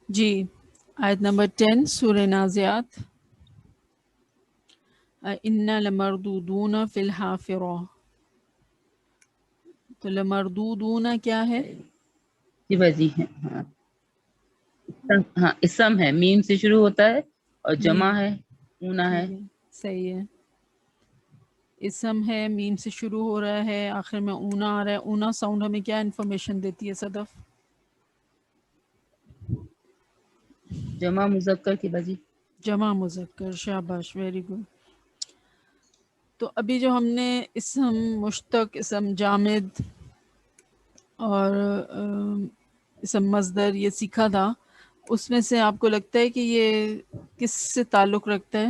جی آیت نمبر 10 سورہ نازعات. اِنَّا لَمَرْدُودُونَ فِی الْحَافِرَةِ. تو لمردودون کیا ہے؟ جی بازی ہے. ہاں ہاں اسم ہے، میم سے شروع ہوتا ہے اور جمع میم، ہے اونا ہے. ٹھیک ہے صحیح ہے. اسم ہے، میم سے شروع ہو رہا ہے، آخر میں اونا آ رہا ہے. اونا ساؤنڈ ہمیں کیا انفارمیشن دیتی ہے صدف؟ جمع مذکر کی بازی. جمع مذکر. شاباش، ویری گڈ. تو ابھی جو ہم نے اسم مشتق، اسم جامد اور اسم مصدر یہ سیکھا تھا، اس میں سے آپ کو لگتا ہے کہ یہ کس سے تعلق رکھتا ہے؟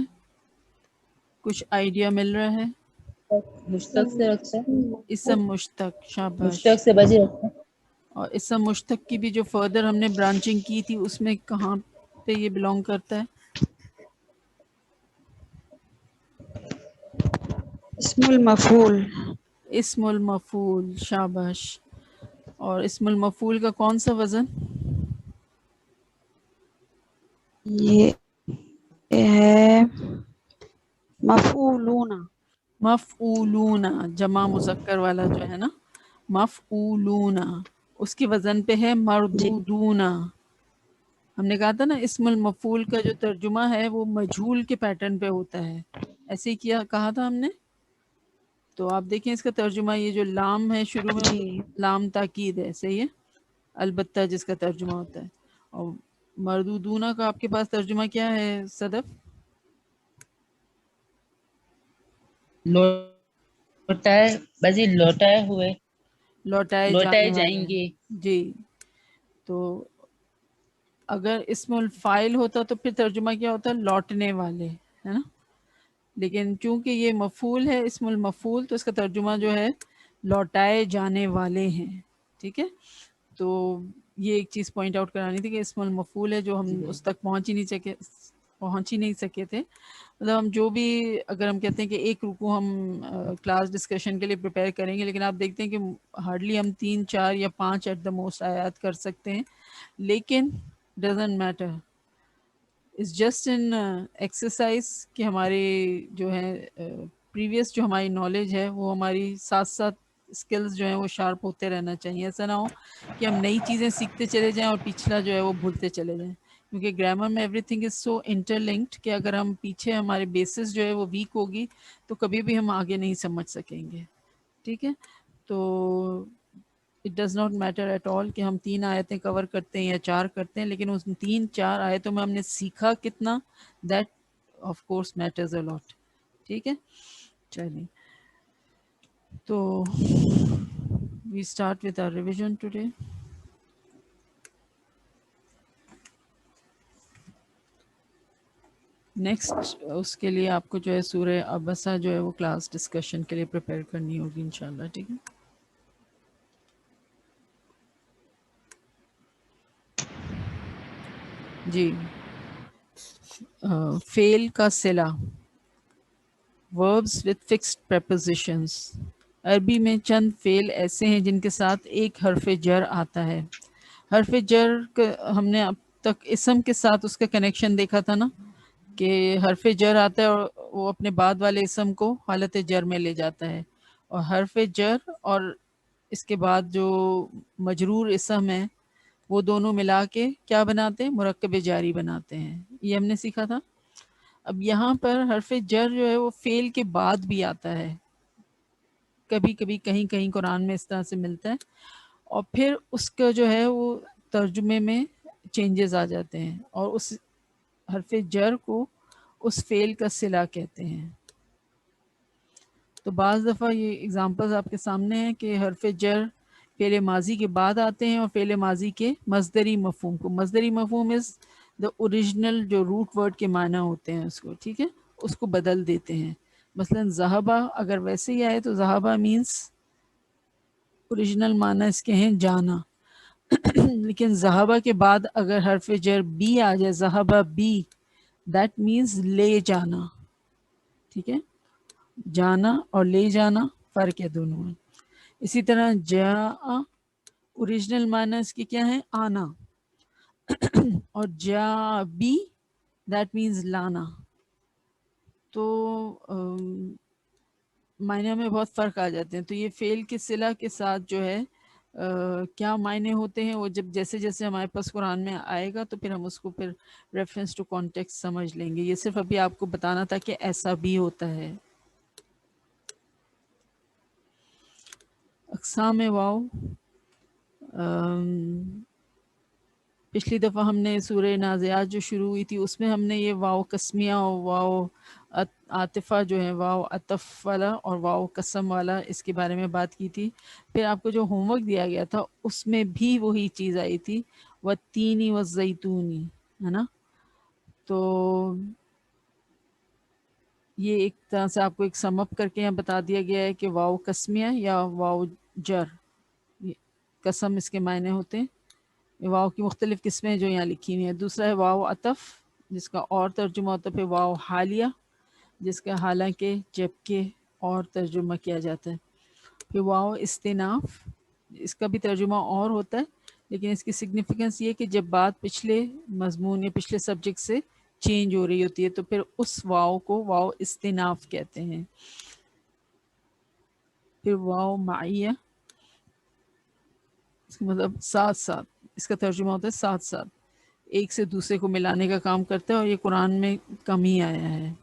کچھ آئیڈیا مل رہا ہے؟ مشتق سے رکھتا ہے، اسم مشتق. شاباش. مشتق سے بازی رکھتا ہے. اور اسم مشتق کی بھی جو فردر ہم نے برانچنگ کی تھی، اس میں کہاں پہ یہ بلونگ کرتا ہے؟ اسم المفعول. اسم المفعول. شاباش. اور اسم المفعول کا کون سا وزن؟ یہ ہے مفعولون. مفعولون. جمع مذکر والا جو ہے نا، مفعولون، اس کی وزن پہ ہے جی مردودون. ہم نے کہا تھا نا اسم المفعول کا جو ترجمہ ہے وہ مجہول کے پیٹرن پہ ہوتا ہے، ایسے ہی کہا تھا ہم نے. تو آپ دیکھیں اس کا ترجمہ، یہ جو لام ہے شروع میں، جی لام تاکید ہے، صحیح ہے، البتہ جس کا ترجمہ ہوتا ہے. اور مردودونہ کا آپ کے پاس ترجمہ کیا ہے صدف؟ لوٹائے بازی، لوٹائے ہوئے، لوٹائے لوٹائے جانے جائیں والے. گے. جی. تو اگر اسم الفاعل ہوتا تو پھر ترجمہ کیا ہوتا؟ لوٹنے والے، ہے نا. لیکن چونکہ یہ مفعول ہے، اسم المفعول، تو اس کا ترجمہ جو ہے لوٹائے جانے والے ہیں. ٹھیک ہے. تو یہ ایک چیز پوائنٹ آؤٹ کرانی تھی کہ اسم المفعول ہے، جو ہم جی اس تک پہنچ ہی نہیں سکے تھے. مطلب ہم جو بھی، اگر ہم کہتے ہیں کہ ایک رکوع ہم کلاس ڈسکشن کے لیے پریپیئر کریں گے، لیکن آپ دیکھتے ہیں کہ ہارڈلی ہم 3 4 یا 5 ایٹ دا موسٹ آیات کر سکتے ہیں. لیکن doesn't matter, it's just an exercise کہ ہمارے جو ہے پریویس جو ہماری نالج ہے وہ ہماری ساتھ ساتھ اسکلز جو ہیں وہ شارپ ہوتے رہنا چاہیے. ایسا نہ ہو کہ ہم نئی چیزیں سیکھتے چلے جائیں اور پچھلا جو ہے وہ بھولتے چلے جائیں، کیونکہ گرامر میں everything is so interlinked کہ اگر ہم پیچھے ہمارے بیسس جو ہے وہ ویک ہوگی تو کبھی بھی ہم آگے نہیں سمجھ سکیں گے. ٹھیک ہے. تو it does not matter at all کہ ہم 3 آیتیں کور کرتے ہیں یا 4 کرتے ہیں، لیکن اس 3 4 آیتوں میں ہم نے سیکھا کتنا، that of course matters a lot. ٹھیک ہے. چلیے، تو we start with our revision today. Next اس کے لیے آپ کو جو ہے سورہ عبسہ جو ہے وہ کلاس ڈسکشن کے لیے پریپیئر کرنی ہوگی انشاءاللہ. ٹھیک ہے. جی. فعل کا صلہ، verbs with fixed prepositions. عربی میں چند فعل ایسے ہیں جن کے ساتھ ایک حرف جر آتا ہے. حرف جر ہم نے اب تک اسم کے ساتھ اس کا کنیکشن دیکھا تھا نا، کہ حرف جر آتا ہے اور وہ اپنے بعد والے اسم کو حالت جر میں لے جاتا ہے، اور حرف جر اور اس کے بعد جو مجرور اسم ہے وہ دونوں ملا کے کیا بناتے ہیں؟ مرکب جاری بناتے ہیں. یہ ہم نے سیکھا تھا. اب یہاں پر حرف جر جو ہے وہ فعل کے بعد بھی آتا ہے، کبھی کبھی کہیں کہیں قرآن میں اس طرح سے ملتا ہے، اور پھر اس کا جو ہے وہ ترجمے میں چینجز آ جاتے ہیں، اور اس حرف جر کو اس فعل کا صلہ کہتے ہیں. تو بعض دفعہ یہ اگزامپلز آپ کے سامنے ہیں کہ حرف جر فعل ماضی کے بعد آتے ہیں اور فعل ماضی کے مصدری مفہوم کو، مصدری مفہوم از دا اوریجنل جو روٹ ورڈ کے معنی ہوتے ہیں اس کو، ٹھیک ہے، اس کو بدل دیتے ہیں. مثلا ذہبہ اگر ویسے ہی آئے تو ذہبہ مینس اوریجنل معنی اس کے ہیں جانا، لیکن ذہبہ کے بعد اگر حرف جر بی آ جائے، ذہبہ بی، دیٹ مینس لے جانا. ٹھیک ہے. جانا اور لے جانا فرق ہے دونوں میں. اسی طرح جاء اوریجنل معنی اس کی کیا ہے؟ آنا، اور جا بی دیٹ مینز لانا. تو معنی میں بہت فرق آ جاتے ہیں. تو یہ فعل کے صلہ کے ساتھ جو ہے کیا معنی ہوتے ہیں وہ جب جیسے جیسے ہمارے پاس قرآن میں آئے گا تو پھر ہم اس کو پھر ریفرنس ٹو کانٹیکسٹ سمجھ لیں گے. یہ صرف ابھی آپ کو بتانا تھا کہ ایسا بھی ہوتا ہے. اقسام واو، پچھلی دفعہ ہم نے سورہ نازعات جو شروع ہوئی تھی اس میں ہم نے یہ واو قسمیہ اور واو عاطفہ جو ہے، واو عطف والا اور واو قسم والا، اس کے بارے میں بات کی تھی. پھر آپ کو جو ہوم ورک دیا گیا تھا اس میں بھی وہی چیز آئی تھی، والتینی والزیتونی، ہے نا. تو یہ ایک طرح سے آپ کو ایک سم اپ کر کے یہاں بتا دیا گیا ہے کہ واو قسمیہ یا واو جر، قسم اس کے معنی ہوتے ہیں. واو کی مختلف قسمیں جو یہاں لکھی ہوئی ہیں. دوسرا ہے واو عطف، جس کا اور ترجمہ ہوتا ہے پھر واو حالیہ، جس کا حالانکہ، جبکہ اور ترجمہ کیا جاتا ہے. پھر واو استئناف، اس کا بھی ترجمہ اور ہوتا ہے لیکن اس کی سگنیفیکنس یہ کہ جب بات پچھلے مضمون یا پچھلے سبجیکٹ سے چینج ہو رہی ہوتی ہے تو پھر اس واو کو واو استئناف کہتے ہیں. پھر واو معیہ، اس کا مطلب ساتھ ساتھ، اس کا ترجمہ ہوتا ہے ساتھ ساتھ، ایک سے دوسرے کو ملانے کا کام کرتا ہے، اور یہ قرآن میں کم ہی آیا ہے.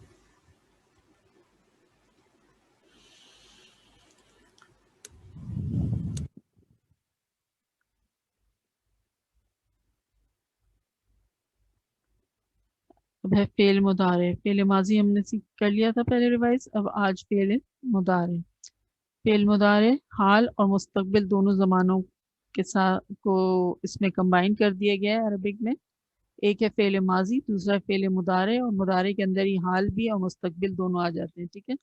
اب ہے فعل مضارع. فعل ماضی ہم نے کر لیا تھا پہلے ریوائز. اب آج فعل مضارع. فعل مضارع حال اور مستقبل دونوں زمانوں کے ساتھ کو اس میں کمبائن کر دیا گیا ہے عربک میں. ایک ہے فعل ماضی، دوسرا فعل مضارع، اور مضارع کے اندر ہی حال بھی اور مستقبل دونوں آ جاتے ہیں. ٹھیک ہے.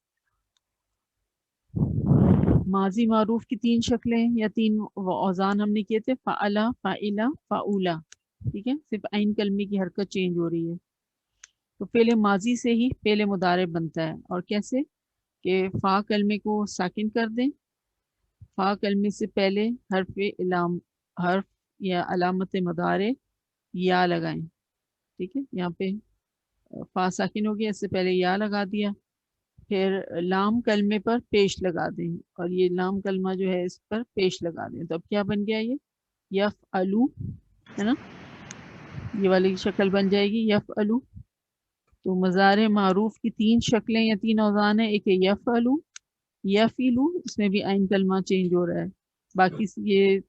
ماضی معروف کی 3 شکلیں یا 3 اوزان ہم نے کیے تھے، فعلا، فاعلا، فاعولا. ٹھیک ہے. صرف عین کلمے کی حرکت چینج ہو رہی ہے. تو فعل ماضی سے ہی فعل مضارع بنتا ہے. اور کیسے؟ کہ فا کلمے کو ساکن کر دیں، فا کلمے سے پہلے حرف یا علامت مضارع یا لگائیں. ٹھیک ہے. یہاں پہ فا ساکن ہو گیا، اس سے پہلے یا لگا دیا، پھر لام کلمے پر پیش لگا دیں، اور یہ لام کلمہ جو ہے اس پر پیش لگا دیں. تو اب کیا بن گیا؟ یہ یفعلو، ہے نا. یہ والی شکل بن جائے گی یفعلو. تو مضارع معروف کی 3 شکلیں یا 3 اوزان ہیں. ایک ہے یفعلو، یفعلو، اس میں بھی عین کلمہ چینج ہو رہا ہے. باقی یہ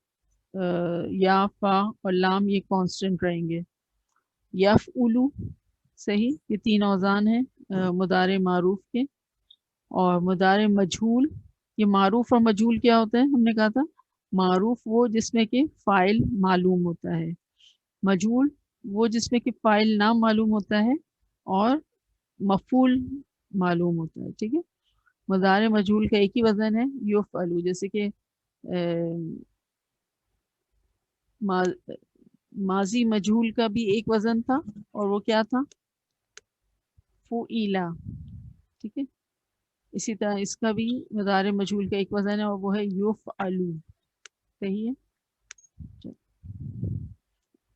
یا، فا اور لام یہ کانسٹنٹ رہیں گے. یفعلو، صحیح. یہ 3 اوزان ہیں مضارع معروف کے. اور مضارع مجہول، یہ معروف اور مجہول کیا ہوتا ہے؟ ہم نے کہا تھا معروف وہ جس میں کہ فاعل معلوم ہوتا ہے، مجہول وہ جس میں کہ فاعل نام معلوم ہوتا ہے اور مفعول معلوم ہوتا ہے. ٹھیک ہے. مضارع مجہول کا ایک ہی وزن ہے یفعلو، جیسے کہ ماضی مجہول کا بھی ایک وزن تھا اور وہ کیا تھا؟ فعیلا. ٹھیک ہے. اسی طرح اس کا بھی مضارع مجہول کا ایک وزن ہے اور وہ ہے یفعلو. صحیح ہے.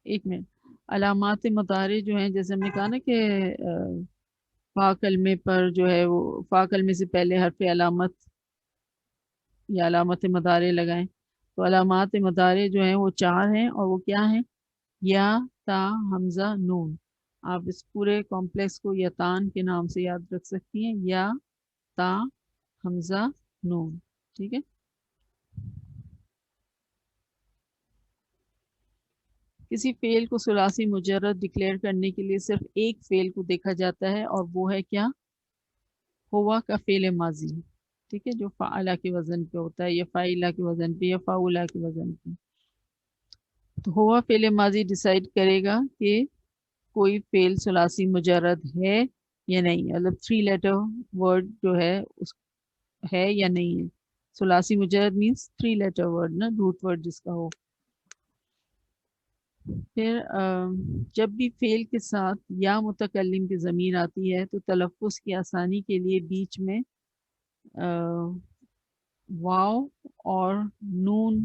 ایک منٹ. علامات مضارع جو ہیں، جیسے ہم نے کہا نا کہ فا کلمے پر جو ہے وہ فا کلمے سے پہلے حرف علامت یا علامت مضارع لگائیں. تو علامات مضارع جو ہیں وہ 4 ہیں، اور وہ کیا ہیں؟ یا، تا، حمزہ، نون. آپ اس پورے کمپلیکس کو یتان کے نام سے یاد رکھ سکتی ہیں، یا، تا، حمزہ، نون. ٹھیک ہے. کسی فعل کو ثلاثی مجرد ڈکلیئر کرنے کے لیے صرف ایک فعل کو دیکھا جاتا ہے، اور وہ ہے کیا؟ ہوا کا فعل ماضی. ٹھیک ہے. جو فعلا کے وزن پہ ہوتا ہے، یا فاعلا کے وزن پہ، یا فاعولا کے وزن پہ. تو ہوا فعل ماضی ڈیسائیڈ کرے گا کہ کوئی فعل ثلاثی مجرد ہے یا نہیں، مطلب 3 لیٹر ورڈ جو ہے اس ہے یا نہیں ہے. ثلاثی مجرد مینس 3 لیٹر ورڈ نا، روٹ ورڈ جس کا ہو. پھر جب بھی فعل کے ساتھ یا متکلم کی ضمیر آتی ہے تو تلفظ کی آسانی کے لیے بیچ میں واو اور نون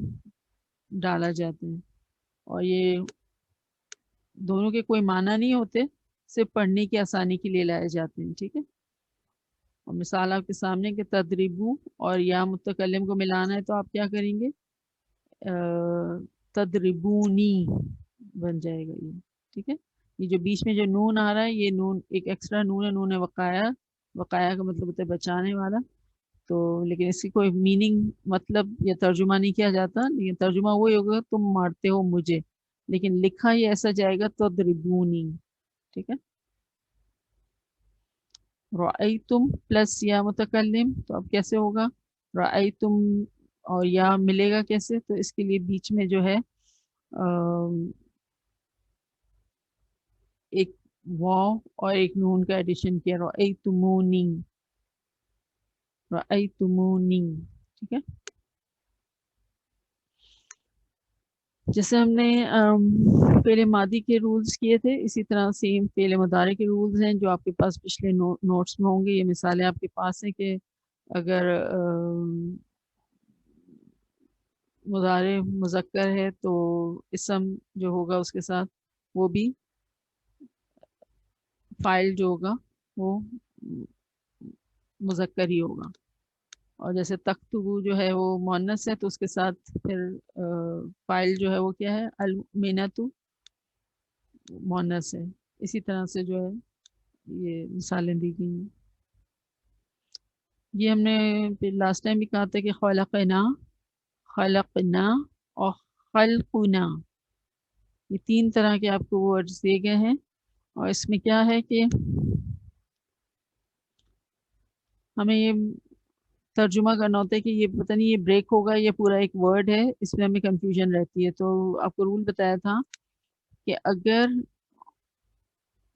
ڈالا جاتا ہے. اور یہ دونوں کے کوئی معنی نہیں ہوتے, صرف پڑھنے کی آسانی کے لیے لائے جاتے ہیں. ٹھیک ہے, اور مثال آپ کے سامنے کہ تدریبو اور یا متکلم کو ملانا ہے تو آپ کیا کریں گے, تدریبونی بن جائے گا یہ. ٹھیک ہے, یہ جو بیچ میں جو نون آ رہا ہے یہ نون ایک ایکسٹرا نون ہے, نون وقایا. وقایا کا مطلب ہوتا ہے بچانے والا. تو لیکن اس کی کوئی میننگ مطلب یا ترجمہ نہیں کیا جاتا, لیکن ترجمہ وہی ہوگا تم مارتے ہو مجھے, لیکن لکھا یہ ایسا جائے گا تدریبونی. ٹھیک ہے, رأیتم پلس یا متکلم تو اب کیسے ہوگا, رأیتم اور یا ملے گا کیسے, تو اس کے لیے بیچ میں جو ہے ایک واو اور ایک نون کا ایڈیشن کیا, رأیتمونی, رأیتمونی. ٹھیک ہے, جیسے ہم نے فعل ماضی کے رولز کیے تھے, اسی طرح سیم فعل مضارع کے رولز ہیں جو آپ کے پاس پچھلے نوٹس میں ہوں گے. یہ مثالیں آپ کے پاس ہیں کہ اگر مضارع مذکر ہے تو اسم جو ہوگا اس کے ساتھ وہ بھی فاعل جو ہوگا وہ مذکر ہی ہوگا. اور جیسے تختبو جو ہے وہ مؤنث ہے تو اس کے ساتھ پھر فاعل جو ہے وہ کیا ہے, المینتو مؤنث ہے. اسی طرح سے جو ہے یہ مثالیں دی گئی ہیں. یہ ہم نے لاسٹ ٹائم بھی کہا تھا کہ خلقنا, خلقنا اور خلقنا, یہ تین طرح کے آپ کو ورڈز دیے گئے ہیں. اور اس میں کیا ہے کہ ہمیں یہ ترجمہ کرنا ہوتا ہے کہ یہ پتہ نہیں یہ بریک ہوگا یا پورا ایک ورڈ ہے, اس میں ہمیں کنفیوژن رہتی ہے. تو آپ کو رول بتایا تھا کہ اگر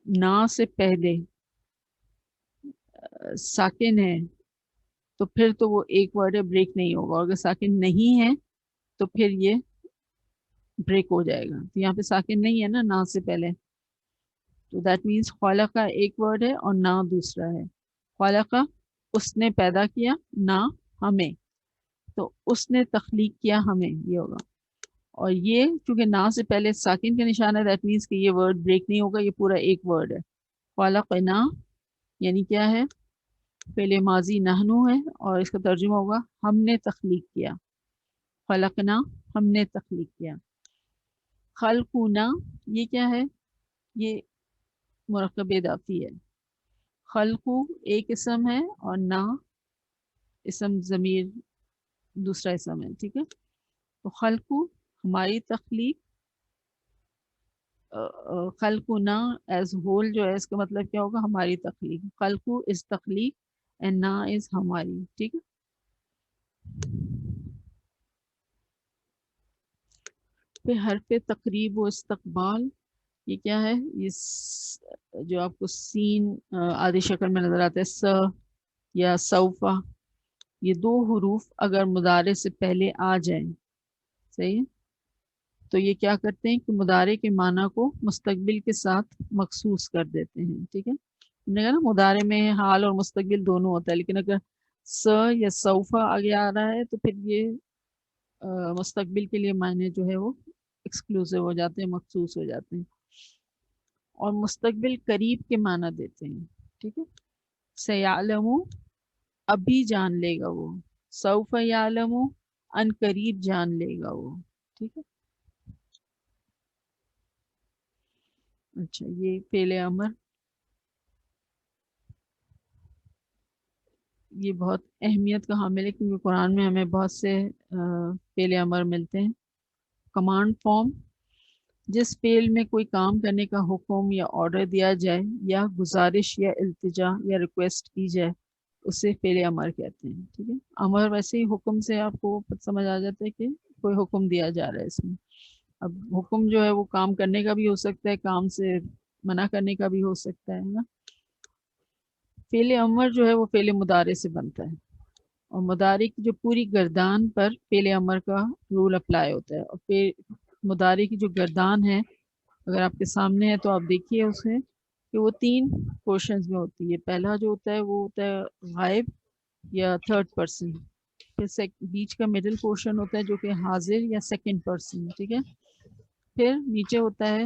نا سے پہلے ساکن ہے تو پھر تو وہ ایک ورڈ ہے, بریک نہیں ہوگا. اور اگر ساکن نہیں ہے تو پھر یہ بریک ہو جائے گا. تو یہاں پہ ساکن نہیں ہے نا سے پہلے, تو دیٹ مینس خلق کا ایک ورڈ ہے اور نا دوسرا ہے. خلق اس نے پیدا کیا, نا ہمیں, تو اس نے تخلیق کیا ہمیں, یہ ہوگا. اور یہ چونکہ نا سے پہلے ساکن کا نشان ہے, دیٹ مینس کہ یہ ورڈ بریک نہیں ہوگا, یہ پورا ایک ورڈ ہے. خلقنا یعنی کیا ہے, فعل ماضی نحنو ہے اور اس کا ترجمہ ہوگا ہم نے تخلیق کیا. خلقنا ہم نے تخلیق کیا. خلقنا یہ کیا ہے, یہ مرکب اضافی ہے. خلقو ایک اسم ہے اور نا اسم ضمیر دوسرا اسم ہے. ٹھیک ہے, تو خلقو ہماری تخلیق, خلقنا ایز ہول جو ہے اس کا مطلب کیا ہوگا, ہماری تخلیق. خلقو از تخلیق اینڈ نا از ہماری. ٹھیک ہے, پھر حرف تقریب و استقبال, یہ کیا ہے, یہ جو آپ کو سین آدھی شکل میں نظر آتا ہے, س یا سوفا, یہ دو حروف اگر مضارع سے پہلے آ جائیں, صحیح ہے, تو یہ کیا کرتے ہیں کہ مضارع کے معنی کو مستقبل کے ساتھ مخصوص کر دیتے ہیں. ٹھیک ہے, ہم نے کہا نا مضارع میں حال اور مستقبل دونوں ہوتا ہے, لیکن اگر س یا سوفا آگے آ رہا ہے تو پھر یہ مستقبل کے لیے معنی جو ہے وہ ایکسکلوسیو ہو جاتے ہیں, مخصوص ہو جاتے ہیں. اور مستقبل قریب کے معنی دیتے ہیں. ٹھیک ہے, سیعلمو ابھی جان لے گا وہ, سوف یعلمو ان قریب جان لے گا وہ. ٹھیک ہے, اچھا یہ فعل امر, یہ بہت اہمیت کا حامل ہے کیونکہ قرآن میں ہمیں بہت سے فعل امر ملتے ہیں. کمانڈ فارم, جس فعل میں کوئی کام کرنے کا حکم یا آرڈر دیا جائے یا گزارش یا التجا یا ریکویسٹ کی جائے اسے فعل امر کہتے ہیں. ٹھیک ہے, امر ویسے ہی حکم سے آپ کو سمجھ آ جاتا ہے کہ کوئی حکم دیا جا رہا ہے اس میں. اب حکم جو ہے وہ کام کرنے کا بھی ہو سکتا ہے, کام سے منع کرنے کا بھی ہو سکتا ہے نا. فعل امر جو ہے وہ فعل مضارع سے بنتا ہے, اور مضارع کی جو پوری گردان پر فعل امر کا رول اپلائی ہوتا ہے. اور پھر مضارع کی جو گردان ہے اگر آپ کے سامنے ہے تو آپ دیکھیے اسے کہ وہ تین پورشنز میں ہوتی ہے. پہلا جو ہوتا ہے وہ ہوتا ہے غائب یا تھرڈ پرسن, پھر بیچ کا مڈل پورشن ہوتا ہے جو کہ حاضر یا سیکنڈ پرسن. ٹھیک ہے, پھر نیچے ہوتا ہے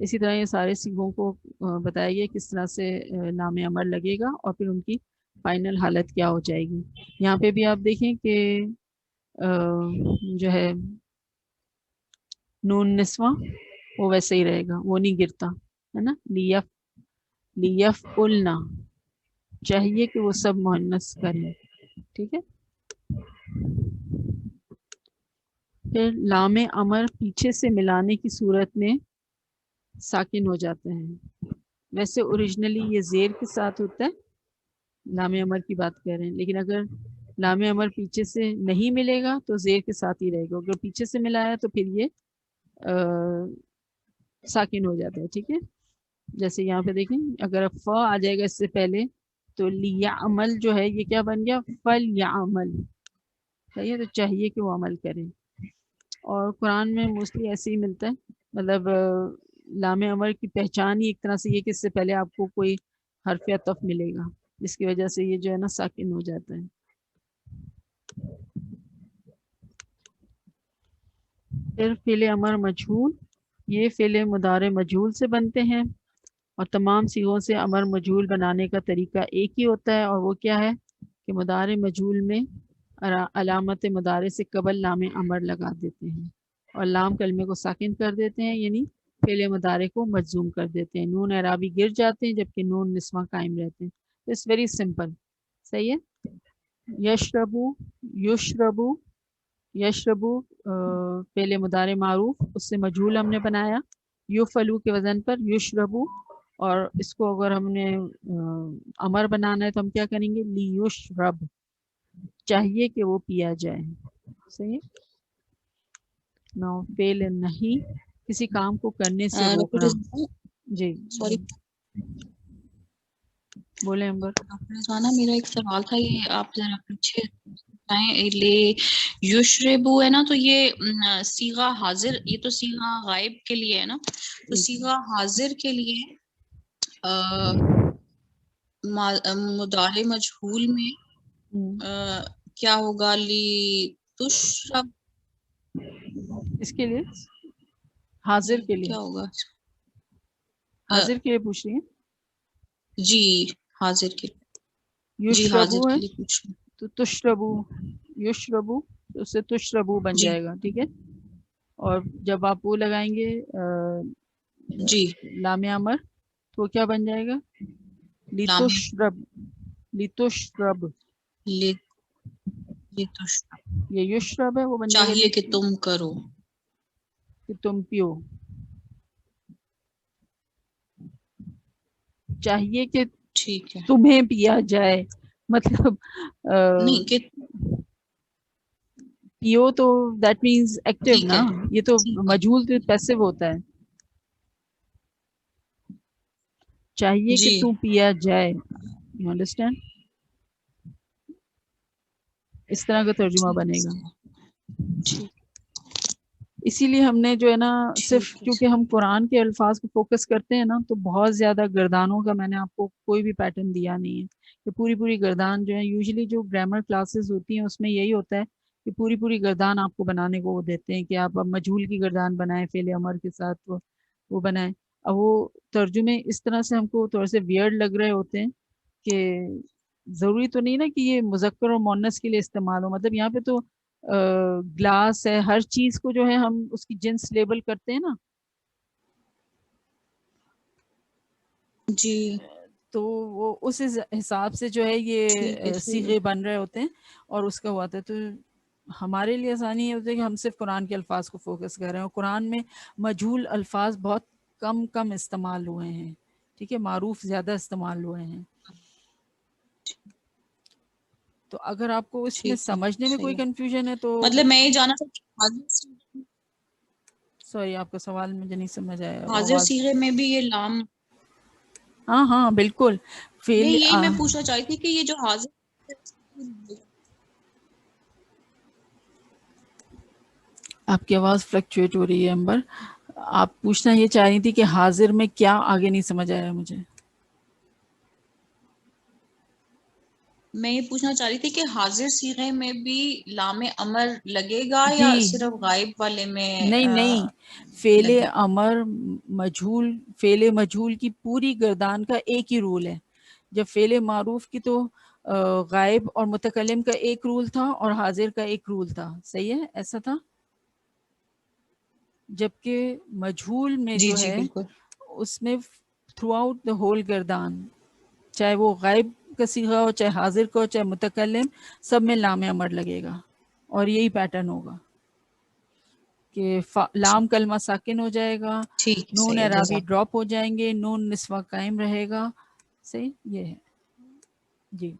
اسی طرح یہ سارے سیغوں کو بتایا گیا کس طرح سے لام امر لگے گا اور پھر ان کی فائنل حالت کیا ہو جائے گی. یہاں پہ بھی آپ دیکھیں کہ جو ہے نون نسواں وہ ویسے ہی رہے گا, وہ نہیں گرتا ہے نا. لیف النا چاہیے کہ وہ سب مؤنث کریں, ٹھیک ہے. پھر لام امر پیچھے سے ملانے کی صورت میں ساکن ہو جاتا ہے. ویسے اوریجنلی یہ زیر کے ساتھ ہوتا ہے, لام امر کی بات کر رہے ہیں, لیکن اگر لام امر پیچھے سے نہیں ملے گا تو زیر کے ساتھ ہی رہے گا. اگر پیچھے سے ملایا تو پھر یہ ساکن ہو جاتا ہے, ٹھیک ہے. جیسے یہاں پہ دیکھیں اگر ف آ جائے گا اس سے پہلے تو لیا عمل جو ہے یہ کیا بن گیا, فل یا عمل, صحیح ہے. تو چاہیے کہ وہ عمل کریں. اور قرآن میں موسٹلی ایسے ہی ملتا ہے, مطلب لام امر کی پہچان ہی ایک طرح سے یہ کہ اس سے پہلے آپ کو کوئی حرف عطف ملے گا, جس کی وجہ سے یہ جو ہے نا ساکن ہو جاتا ہے. پھر فعل امر مجہول, یہ فعل مضارع مجہول سے بنتے ہیں اور تمام صیغوں سے امر مجہول بنانے کا طریقہ ایک ہی ہوتا ہے, اور وہ کیا ہے کہ مضارع مجہول میں علامت مضارع سے قبل لام امر لگا دیتے ہیں اور لام کلمے کو ساکن کر دیتے ہیں, یعنی فعل مضارع کو مجزوم کر دیتے ہیں. نون اعرابی گر جاتے ہیں جبکہ نون نسواں قائم رہتے ہیں. اٹس ویری سمپل, صحیح ہے. یشربو, یشربو, یشربو فعل مضارع معروف, اس سے مجہول ہم نے بنایا یفعلو کے وزن پر یشربو, اور اس کو اگر ہم نے امر بنانا ہے تو ہم کیا کریں گے, لیشرب, چاہیے کہ وہ پیا جائے, صحیح. نو فعل نہیں, کسی کام کو کرنے سے روکنا. جی سوری بولیں امبر. ڈاکٹر رضوانہ, میرا ایک سوال تھا, یہ آپ ذرا پیچھے لے یشربو ہے نا, تو یہ صیغہ حاضر, یہ تو صیغہ غائب کے لیے ہے نا, تو صیغہ حاضر کے لیے مضارع مجہول میں کیا ہوگا, لی تشرب, اس کے لیے حاضر کے لیے کیا ہوگا, حاضر کے لیے پوچھ رہی ہیں. جی حاضر کے لیے, جی یشربو حاضر ہے کے لیے پوچھ رہی ہوں. تو تشربو, یشربو تو اس سے تشربو بن جی جائے گا, ٹھیک ہے. اور جب آپ وہ لگائیں گے جی لام امر تو کیا بن جائے گا, لتشرب, لتشرب, یہ یشرب ہے وہ بن جائے گا چاہیے کہ تم کرو, کہ تم پیو, چاہیے کہ ٹھیک ہے. تمہیں پیا جائے, مطلب نہیں کہ پیو تو دیٹ مینز ایکٹیو ٹھیک نا, ہے, یہ تو مجہول تو پیسو ہوتا ہے. چاہیے کہ جی تو پیا جائے, یو انڈرسٹینڈ, اس طرح کا ترجمہ بنے گا. ٹھیک اسی لیے ہم نے جو ہے نا صرف ٹھیک ہے. کیونکہ ہم قرآن کے الفاظ کو فوکس کرتے ہیں نا, تو بہت زیادہ گردانوں کا میں نے آپ کو کوئی بھی پیٹرن دیا نہیں ہے کہ پوری گردان جو ہے. یوزلی جو گرامر کلاسز ہوتی ہیں اس میں یہی ہوتا ہے کہ پوری گردان آپ کو بنانے کو وہ دیتے ہیں کہ آپ اب مجہول کی گردان بنائیں فعل امر کے ساتھ وہ بنائیں. اب وہ ترجمے اس طرح سے ہم کو تھوڑے سے ویئرڈ لگ رہے ہوتے ہیں کہ ضروری تو نہیں نا کہ یہ مذکر اور مؤنث کے لیے استعمال ہو. مطلب یہاں پہ تو گلاس ہے, ہر چیز کو جو ہے ہم اس کی جنس لیبل کرتے ہیں نا, جی تو وہ اس حساب سے جو ہے ٹھیک ہے. یہ صیغے بن رہے ہوتے ہیں اور اس کا ہوا تھا. تو ہمارے لیے آسانی یہ ہوتی ہے کہ ہم صرف قرآن کے الفاظ کو فوکس کر رہے ہیں, اور قرآن میں مجہول الفاظ بہت کم استعمال ہوئے ہیں, ٹھیک ہے, معروف زیادہ استعمال ہوئے ہیں. تو اگر آپ کو اس میں ٹھیک ہے, سمجھنے میں کوئی صحیح ہے. کنفیوژن ہے تو مطلب میں یہ جانا تھا سوری آپ کا سوال مجھے نہیں سمجھ آیا. حاضر آواز, صیغے میں بھی یہ لام, ہاں بالکل. نہیں فعل یہی میں پوچھنا چاہتی تھی کہ یہ جو حاضر, آپ کی آواز فلکچویٹ ہو رہی ہے امبر. آپ پوچھنا یہ چاہ رہی تھی کہ حاضر میں کیا, آگے نہیں سمجھ آیا مجھے. میں یہ پوچھنا چاہ رہی تھی کہ حاضر صیغے میں بھی لام امر لگے گا یا جی صرف غائب والے میں نہیں فعل لگے؟ امر مجہول، فعل مجہول کی پوری گردان کا ایک ہی رول ہے. جب فعل معروف کی تو غائب اور متکلم کا ایک رول تھا اور حاضر کا ایک رول تھا. صحیح ہے، ایسا تھا. جبکہ مجہول میں جی جو جی ہے بالکل. اس میں تھرو آؤٹ دا ہول گردان، چاہے وہ غائب کا صیغہ ہو، چاہے حاضر کا ہو، چاہے متکلم، سب میں لام امر لگے گا. اور یہی پیٹرن ہوگا کہ لام کلمہ ساکن ہو جائے گا، ٹھیک نون صحیح ہے، اعرابی جزاک ڈراپ ہو جائیں گے، نون نسوہ قائم رہے گا. صحیح، یہ ہے. جی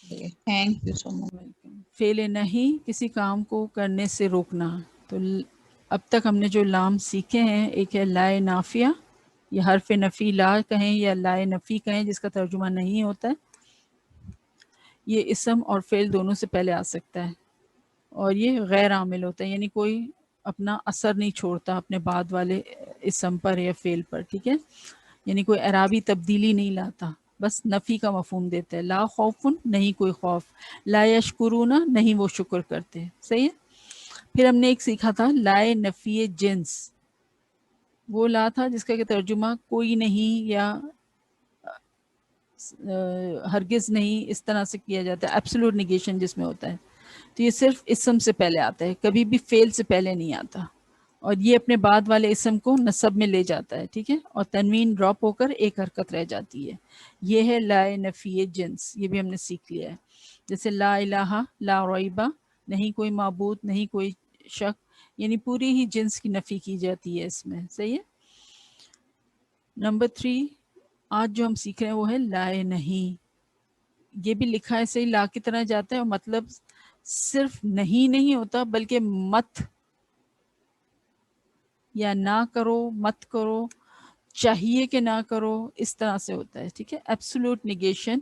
تھینک یو سو مچ. فعل نہیں کسی کام کو کرنے سے روکنا. تو اب تک ہم نے جو لام سیکھے ہیں، ایک ہے لائے نافیہ، یا حرف نفی لا کہیں یا لائے نفی کہیں، جس کا ترجمہ نہیں ہوتا ہے. یہ اسم اور فعل دونوں سے پہلے آ سکتا ہے، اور یہ غیر عامل ہوتا ہے، یعنی کوئی اپنا اثر نہیں چھوڑتا اپنے بعد والے اسم پر یا فعل پر. ٹھیک ہے، یعنی کوئی اعرابی تبدیلی نہیں لاتا، بس نفی کا مفہوم دیتا ہے. لا خوف، نہیں کوئی خوف. لا یشکرون، نہیں وہ شکر کرتے. صحیح ہے. پھر ہم نے ایک سیکھا تھا لائے نفی جنس. وہ لا تھا جس کا کہ ترجمہ کوئی نہیں یا ہرگز نہیں اس طرح سے کیا جاتا ہے، ایبسولوٹ نیگیشن جس میں ہوتا ہے. تو یہ صرف اسم سے پہلے آتا ہے، کبھی بھی فعل سے پہلے نہیں آتا، اور یہ اپنے بعد والے اسم کو نصب میں لے جاتا ہے. ٹھیک ہے، اور تنوین ڈراپ ہو کر ایک حرکت رہ جاتی ہے. یہ ہے لائے نفی جنس. یہ بھی ہم نے سیکھ لیا ہے. جیسے لا الہ لا ریبہ، نہیں کوئی معبود، نہیں کوئی شک، یعنی پوری ہی جنس کی نفی کی جاتی ہے اس میں. صحیح ہے. نمبر 3 آج جو ہم سیکھ رہے ہیں وہ ہے لائے نہیں. یہ بھی لکھا ہے صحیح لا کی طرح جاتا ہے، اور مطلب صرف نہیں ہوتا، بلکہ مت یا نہ کرو، مت کرو، چاہیے کہ نہ کرو، اس طرح سے ہوتا ہے. ٹھیک ہے، ایبسولوٹ نیگیشن.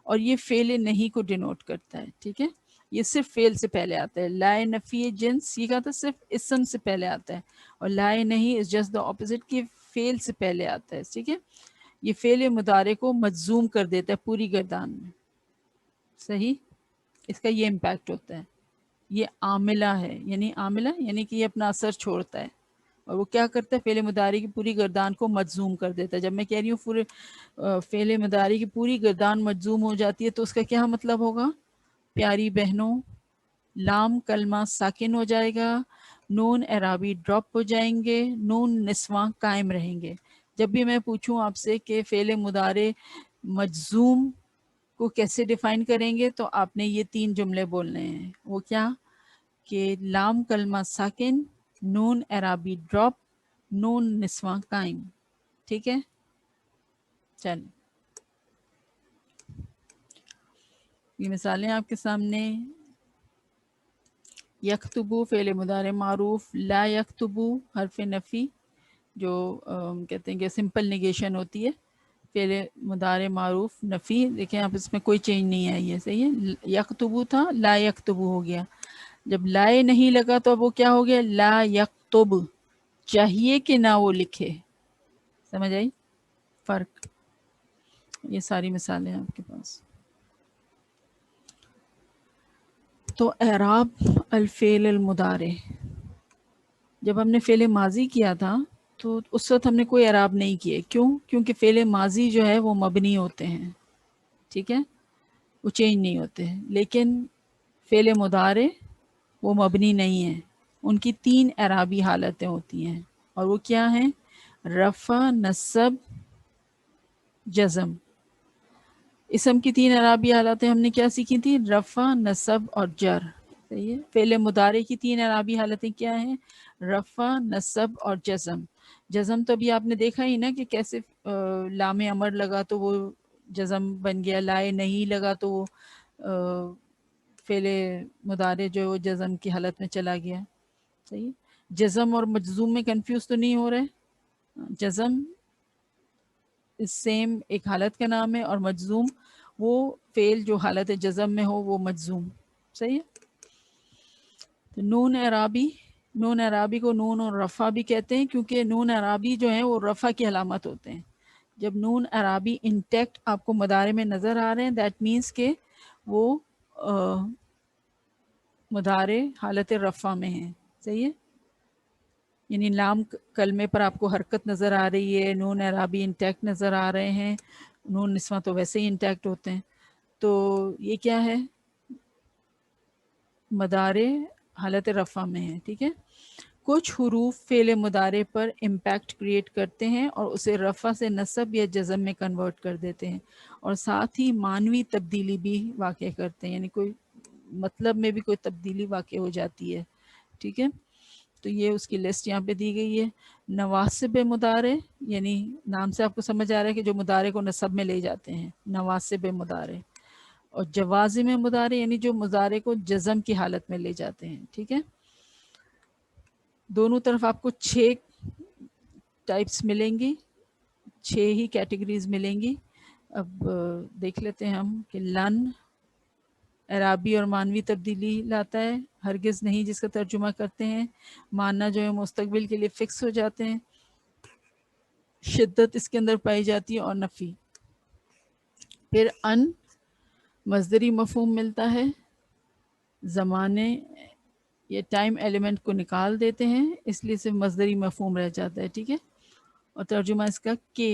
اور یہ فعل نہیں کو ڈینوٹ کرتا ہے. ٹھیک ہے، یہ صرف فعل سے پہلے آتا ہے. لائے نفی جنس یہ کہا تھا صرف اسم سے پہلے آتا ہے، اور لائے نہیں از جسٹ دا اپوزٹ، کہ فعل سے پہلے آتا ہے. ٹھیک ہے، یہ فعل مضارع کو مجزوم کر دیتا ہے پوری گردان میں. صحیح، اس کا یہ امپیکٹ ہوتا ہے. یہ عاملہ ہے، یعنی عاملہ یعنی کہ یہ اپنا اثر چھوڑتا ہے، اور وہ کیا کرتا ہے، فعل مضارع کی پوری گردان کو مجزوم کر دیتا ہے. جب میں کہہ رہی ہوں پورے فعل مضارع کی پوری گردان مجزوم ہو جاتی ہے، تو اس کا کیا مطلب ہوگا پیاری بہنوں؟ لام کلمہ ساکن ہو جائے گا، نون اعرابی ڈراپ ہو جائیں گے، نون نسواں قائم رہیں گے. جب بھی میں پوچھوں آپ سے کہ فعل مضارع مجزوم کو کیسے ڈیفائن کریں گے، تو آپ نے یہ 3 جملے بولنے ہیں. وہ کیا کہ لام کلمہ ساکن، نون اعرابی ڈراپ، نون نسواں قائم. ٹھیک ہے، چل یہ مثالیں آپ کے سامنے. یکتبو فعل مضارع معروف، لا یکتبو حرف نفی جو کہتے ہیں کہ سمپل نیگیشن ہوتی ہے. فعل مضارع معروف نفی، دیکھیں آپ اس میں کوئی چینج نہیں آئی ہے. صحیح ہے، یکتبو تھا لا یکتبو ہو گیا. جب لائے نہیں لگا تو اب وہ کیا ہو گیا، لا یکتب، چاہیے کہ نہ وہ لکھے. سمجھ آئی فرق؟ یہ ساری مثالیں ہیں آپ کے پاس. تو اعراب الفعل المضارع، جب ہم نے فعل ماضی کیا تھا تو اس وقت ہم نے کوئی اعراب نہیں کیے. کیوں؟ کیونکہ فعل ماضی جو ہے وہ مبنی ہوتے ہیں. ٹھیک ہے، وہ چینج نہیں ہوتے. لیکن فعل مضارع وہ مبنی نہیں ہیں، ان کی 3 اعرابی حالتیں ہوتی ہیں. اور وہ کیا ہیں؟ رفع، نصب، جزم. اسم کی 3 اعرابی حالتیں ہم نے کیا سیکھی تھی؟ رفع، نصب اور جر. صحیح ہے. فعل مضارع کی 3 اعرابی حالتیں کیا ہیں؟ رفع، نصب اور جزم. جزم تو ابھی آپ نے دیکھا ہی نا کہ کیسے لام امر لگا تو وہ جزم بن گیا، لائے نہیں لگا تو وہ فعل مضارع جو ہے وہ جزم کی حالت میں چلا گیا. صحیح. جزم اور مجزوم میں کنفیوز تو نہیں ہو رہے؟ جزم سیم ایک حالت کا نام ہے، اور مجزوم وہ فعل جو حالت جزم میں ہو وہ مجزوم. صحیح ہے. تو نون اعرابی کو نون اور رفع بھی کہتے ہیں، کیونکہ نون اعرابی جو ہیں وہ رفع کی علامت ہوتے ہیں. جب نون عرابی انٹیکٹ آپ کو مدارے میں نظر آ رہے ہیں دیٹ مینس کہ وہ مدارے حالت رفع میں ہیں. صحیح ہے، یعنی لام کلمے پر آپ کو حرکت نظر آ رہی ہے، نون عرابی انٹیکٹ نظر آ رہے ہیں، نون نسواں تو ویسے ہی انٹیکٹ ہوتے ہیں. تو یہ کیا ہے، مدارے حالت رفع میں ہیں. ٹھیک ہے، کچھ حروف فعل مدارے پر امپیکٹ کریٹ کرتے ہیں اور اسے رفع سے نصب یا جزم میں کنورٹ کر دیتے ہیں، اور ساتھ ہی معنوی تبدیلی بھی واقع کرتے ہیں، یعنی کوئی مطلب میں بھی کوئی تبدیلی واقع ہو جاتی ہے. ٹھیک ہے، تو یہ اس کی لسٹ یہاں پہ دی گئی ہے. نواسب مدارے، یعنی نام سے آپ کو سمجھ آ رہا ہے کہ جو مدارے کو نصب میں لے جاتے ہیں، نواسب مدارے. اور جوازم مدارے یعنی جو مضارع کو جزم کی حالت میں لے جاتے ہیں. ٹھیک ہے، دونوں طرف آپ کو 6 ٹائپس ملیں گی، 6 ہی کیٹیگریز ملیں گی. اب دیکھ لیتے ہیں ہم کہ لن عرابی اور معنوی تبدیلی لاتا ہے، ہرگز نہیں جس کا ترجمہ کرتے ہیں، ماننا جو ہے مستقبل کے لیے فکس ہو جاتے ہیں، شدت اس کے اندر پائی جاتی ہے، اور نفی. پھر ان مصدری مفہوم ملتا ہے، زمانے یہ ٹائم ایلیمنٹ کو نکال دیتے ہیں، اس لیے صرف مصدری مفہوم رہ جاتا ہے. ٹھیک ہے، اور ترجمہ اس کا کہ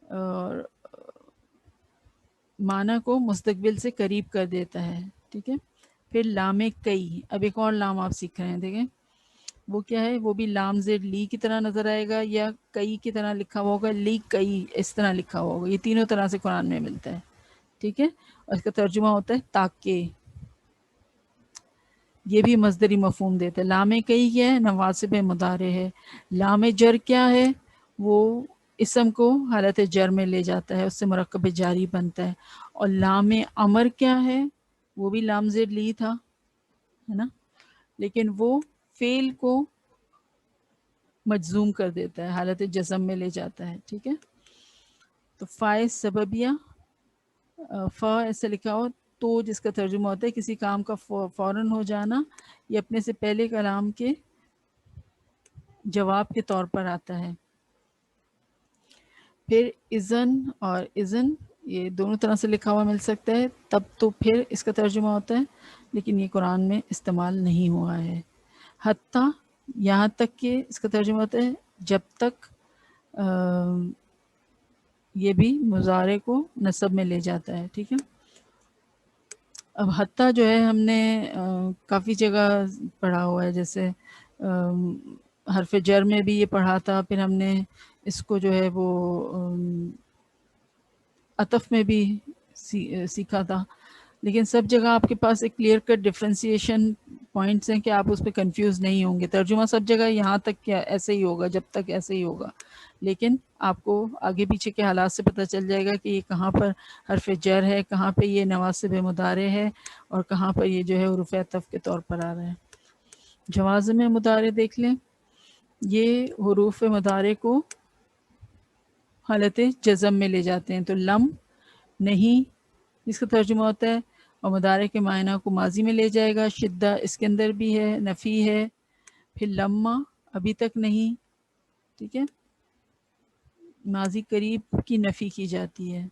اور معنی کو مستقبل سے قریب کر دیتا ہے. ٹھیک ہے، پھر لام کئی، اب ایک اور لام آپ سیکھ رہے ہیں. دیکھیں وہ کیا ہے، وہ بھی لام زیر لی کی طرح نظر آئے گا یا کئی کی طرح لکھا ہوا ہوگا، لی کئی اس طرح لکھا ہوا ہوگا. یہ تینوں طرح سے قرآن میں ملتا ہے. ٹھیک ہے، اور اس کا ترجمہ ہوتا ہے تاکہ، یہ بھی مصدری مفہوم دیتا ہے. لام کئی کیا ہے، نواسب مدارے ہے. لام جر کیا ہے، وہ اسم کو حالت جر میں لے جاتا ہے، اس سے مرکب جاری بنتا ہے. اور لام امر کیا ہے، وہ بھی لام زیر لی تھا، ہے نا، لیکن وہ فعل کو مجزوم کر دیتا ہے، حالت جزم میں لے جاتا ہے. ٹھیک ہے، تو فائز سببیہ، فا ایسے لکھا ہو تو جس کا ترجمہ ہوتا ہے کسی کام کا فوراً ہو جانا، یہ اپنے سے پہلے کلام کے جواب کے طور پر آتا ہے. پھر اذن اور اذن یہ دونوں طرح سے لکھا ہوا مل سکتا ہے، تب تو پھر اس کا ترجمہ ہوتا ہے، لیکن یہ قرآن میں استعمال نہیں ہوا ہے. حتیٰ یہاں تک کہ اس کا ترجمہ ہوتا ہے جب تک، یہ بھی مضارع کو نصب میں لے جاتا ہے. ٹھیک ہے، اب حتیٰ جو ہے ہم نے کافی جگہ پڑھا ہوا ہے، جیسے حرف جر میں بھی یہ پڑھا تھا، پھر ہم نے اس کو جو ہے وہ عطف میں بھی سیکھا تھا. لیکن سب جگہ آپ کے پاس ایک کلیئر کٹ ڈفرینسیشن پوائنٹس ہیں کہ آپ اس پہ کنفیوز نہیں ہوں گے. ترجمہ سب جگہ یہاں تک کیا ایسے ہی ہوگا، جب تک ایسے ہی ہوگا، لیکن آپ کو آگے پیچھے کے حالات سے پتہ چل جائے گا کہ یہ کہاں پر حرف جر ہے، کہاں پہ یہ نواسب مدارے ہے، اور کہاں پر یہ جو ہے حروف عطف کے طور پر آ رہا ہے. جوازم مدارے دیکھ لیں، یہ حروف مدارے کو حالت جزم میں لے جاتے ہیں. تو لم نہیں اس کا ترجمہ ہوتا ہے، اور مدارے کے معنی کو ماضی میں لے جائے گا. شدہ اس کے اندر بھی ہے، نفی ہے. پھر لما ابھی تک نہیں. ٹھیک ہے، ماضی قریب کی نفی کی جاتی ہے.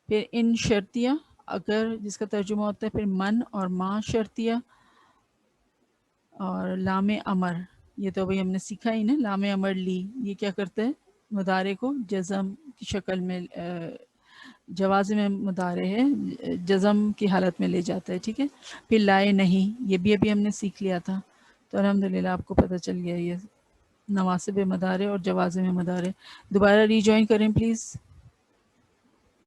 پھر ان شرطیہ اگر جس کا ترجمہ ہوتا ہے پھر من اور ما شرطیہ. اور لام امر یہ تو بھئی ہم نے سیکھا ہی نا، لام امر لی یہ کیا کرتا ہے، مدارے کو جزم کی شکل میں، جوازم مدارے ہے، جزم کی حالت میں لے جاتا ہے. ٹھیک ہے، پھر لائے نہیں یہ بھی ابھی ہم نے سیکھ لیا تھا. تو الحمدللہ آپ کو پتہ چل گیا یہ نواسب مدارے اور جوازم مدارے. دوبارہ ری جوائن کریں پلیز.